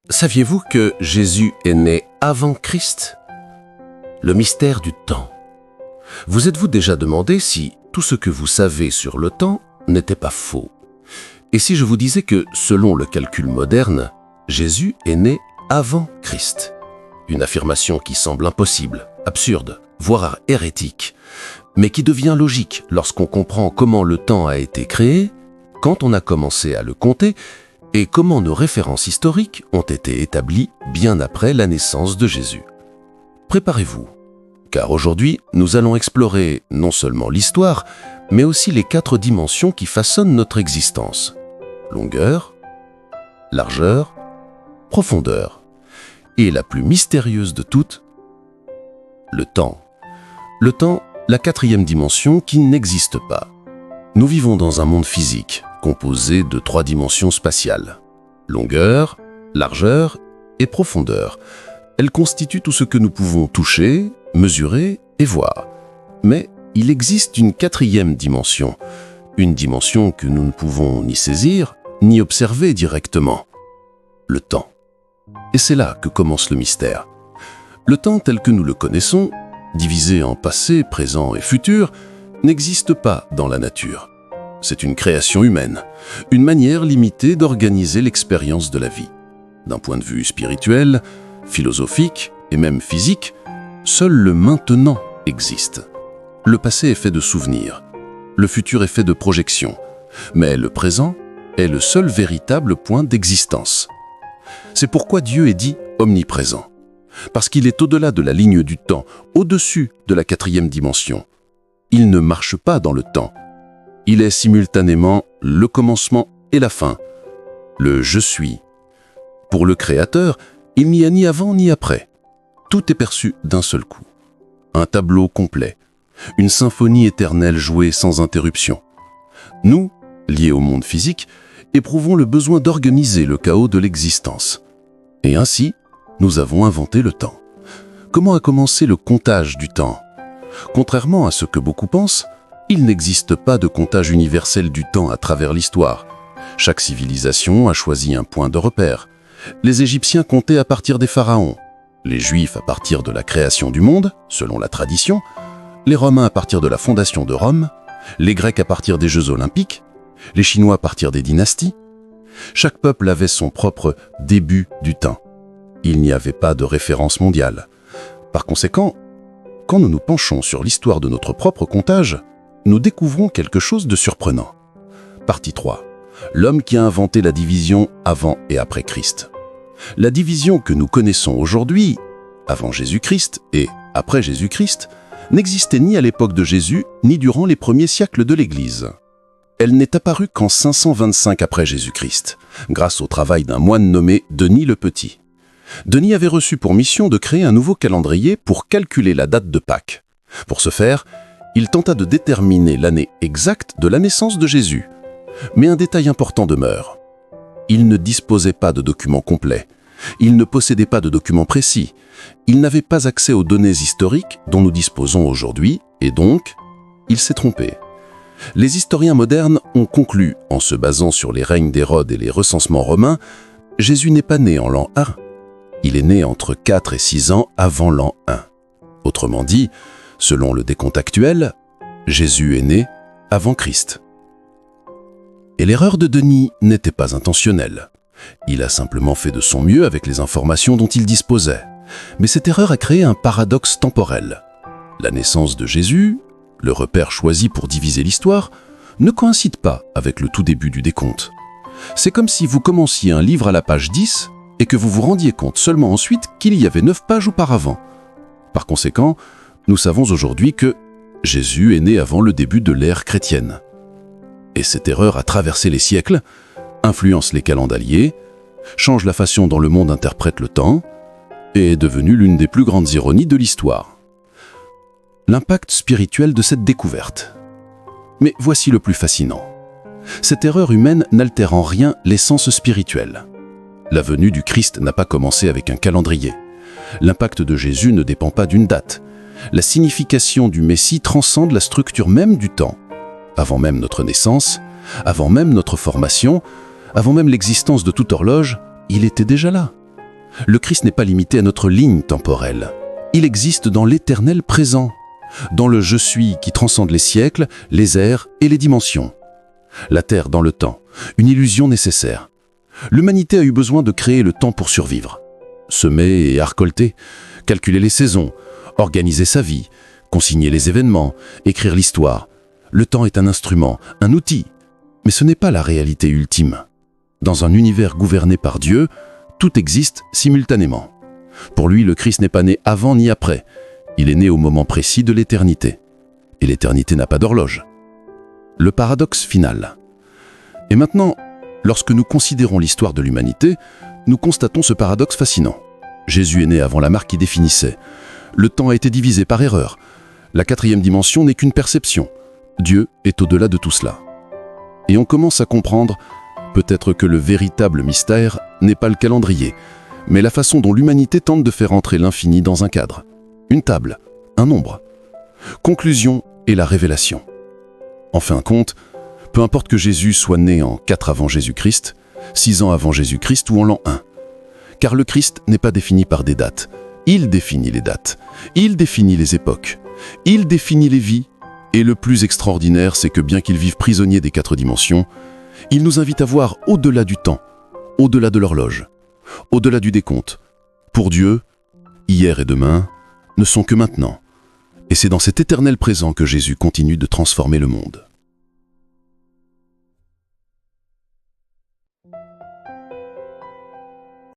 Saviez-vous que Jésus est né avant Christ? Le mystère du temps. Vous êtes-vous déjà demandé si tout ce que vous savez sur le temps n'était pas faux? Et si je vous disais que, selon le calcul moderne, Jésus est né avant Christ? Une affirmation qui semble impossible, absurde, voire hérétique, mais qui devient logique lorsqu'on comprend comment le temps a été créé, quand on a commencé à le compter, et comment nos références historiques ont été établies bien après la naissance de Jésus. Préparez-vous, car aujourd'hui, nous allons explorer non seulement l'histoire, mais aussi les 4 dimensions qui façonnent notre existence. Longueur, largeur, profondeur, et la plus mystérieuse de toutes, le temps. Le temps, la 4e dimension qui n'existe pas. Nous vivons dans un monde physique, composé de 3 dimensions spatiales. Longueur, largeur et profondeur. Elles constituent tout ce que nous pouvons toucher, mesurer et voir. Mais il existe une 4e dimension. Une dimension que nous ne pouvons ni saisir, ni observer directement. Le temps. Et c'est là que commence le mystère. Le temps tel que nous le connaissons, divisé en passé, présent et futur, n'existe pas dans la nature. C'est une création humaine, une manière limitée d'organiser l'expérience de la vie. D'un point de vue spirituel, philosophique et même physique, seul le maintenant existe. Le passé est fait de souvenirs, le futur est fait de projections, mais le présent est le seul véritable point d'existence. C'est pourquoi Dieu est dit omniprésent, parce qu'il est au-delà de la ligne du temps, au-dessus de la 4e dimension. Il ne marche pas dans le temps. Il est simultanément le commencement et la fin, le « je suis ». Pour le Créateur, il n'y a ni avant ni après. Tout est perçu d'un seul coup. Un tableau complet, une symphonie éternelle jouée sans interruption. Nous, liés au monde physique, éprouvons le besoin d'organiser le chaos de l'existence. Et ainsi, nous avons inventé le temps. Comment a commencé le comptage du temps? Contrairement à ce que beaucoup pensent, il n'existe pas de comptage universel du temps à travers l'histoire. Chaque civilisation a choisi un point de repère. Les Égyptiens comptaient à partir des pharaons, les Juifs à partir de la création du monde, selon la tradition, les Romains à partir de la fondation de Rome, les Grecs à partir des Jeux olympiques, les Chinois à partir des dynasties. Chaque peuple avait son propre début du temps. Il n'y avait pas de référence mondiale. Par conséquent, quand nous nous penchons sur l'histoire de notre propre comptage, nous découvrons quelque chose de surprenant. Partie 3. L'homme qui a inventé la division avant et après Christ. La division que nous connaissons aujourd'hui, avant Jésus-Christ et après Jésus-Christ, n'existait ni à l'époque de Jésus, ni durant les premiers siècles de l'Église. Elle n'est apparue qu'en 525 après Jésus-Christ, grâce au travail d'un moine nommé Denis le Petit. Denis avait reçu pour mission de créer un nouveau calendrier pour calculer la date de Pâques. Pour ce faire, il tenta de déterminer l'année exacte de la naissance de Jésus. Mais un détail important demeure. Il ne disposait pas de documents complets. Il ne possédait pas de documents précis. Il n'avait pas accès aux données historiques dont nous disposons aujourd'hui, et donc, il s'est trompé. Les historiens modernes ont conclu, en se basant sur les règnes d'Hérode et les recensements romains, Jésus n'est pas né en l'an 1. Il est né entre 4 et 6 ans avant l'an 1. Autrement dit, selon le décompte actuel, Jésus est né avant Christ. Et l'erreur de Denis n'était pas intentionnelle. Il a simplement fait de son mieux avec les informations dont il disposait. Mais cette erreur a créé un paradoxe temporel. La naissance de Jésus, le repère choisi pour diviser l'histoire, ne coïncide pas avec le tout début du décompte. C'est comme si vous commenciez un livre à la page 10 et que vous vous rendiez compte seulement ensuite qu'il y avait 9 pages auparavant. Par conséquent, nous savons aujourd'hui que Jésus est né avant le début de l'ère chrétienne. Et cette erreur a traversé les siècles, influence les calendriers, change la façon dont le monde interprète le temps, et est devenue l'une des plus grandes ironies de l'histoire. L'impact spirituel de cette découverte. Mais voici le plus fascinant. Cette erreur humaine n'altère en rien l'essence spirituelle. La venue du Christ n'a pas commencé avec un calendrier. L'impact de Jésus ne dépend pas d'une date. La signification du Messie transcende la structure même du temps. Avant même notre naissance, avant même notre formation, avant même l'existence de toute horloge, il était déjà là. Le Christ n'est pas limité à notre ligne temporelle. Il existe dans l'éternel présent, dans le « je suis » qui transcende les siècles, les ères et les dimensions. La terre dans le temps, une illusion nécessaire. L'humanité a eu besoin de créer le temps pour survivre. Semer et récolter, calculer les saisons, organiser sa vie, consigner les événements, écrire l'histoire. Le temps est un instrument, un outil, mais ce n'est pas la réalité ultime. Dans un univers gouverné par Dieu, tout existe simultanément. Pour lui, le Christ n'est pas né avant ni après. Il est né au moment précis de l'éternité. Et l'éternité n'a pas d'horloge. Le paradoxe final. Et maintenant, lorsque nous considérons l'histoire de l'humanité, nous constatons ce paradoxe fascinant. Jésus est né avant la marque qui définissait. Le temps a été divisé par erreur. La quatrième dimension n'est qu'une perception. Dieu est au-delà de tout cela. Et on commence à comprendre peut-être que le véritable mystère n'est pas le calendrier, mais la façon dont l'humanité tente de faire entrer l'infini dans un cadre. Une table, un nombre. Conclusion et la révélation. En fin de compte, peu importe que Jésus soit né en 4 avant Jésus-Christ, 6 ans avant Jésus-Christ ou en l'an 1. Car le Christ n'est pas défini par des dates. Il définit les dates. Il définit les époques. Il définit les vies. Et le plus extraordinaire, c'est que bien qu'il vive prisonnier des 4 dimensions, il nous invite à voir au-delà du temps, au-delà de l'horloge, au-delà du décompte. Pour Dieu, hier et demain ne sont que maintenant. Et c'est dans cet éternel présent que Jésus continue de transformer le monde.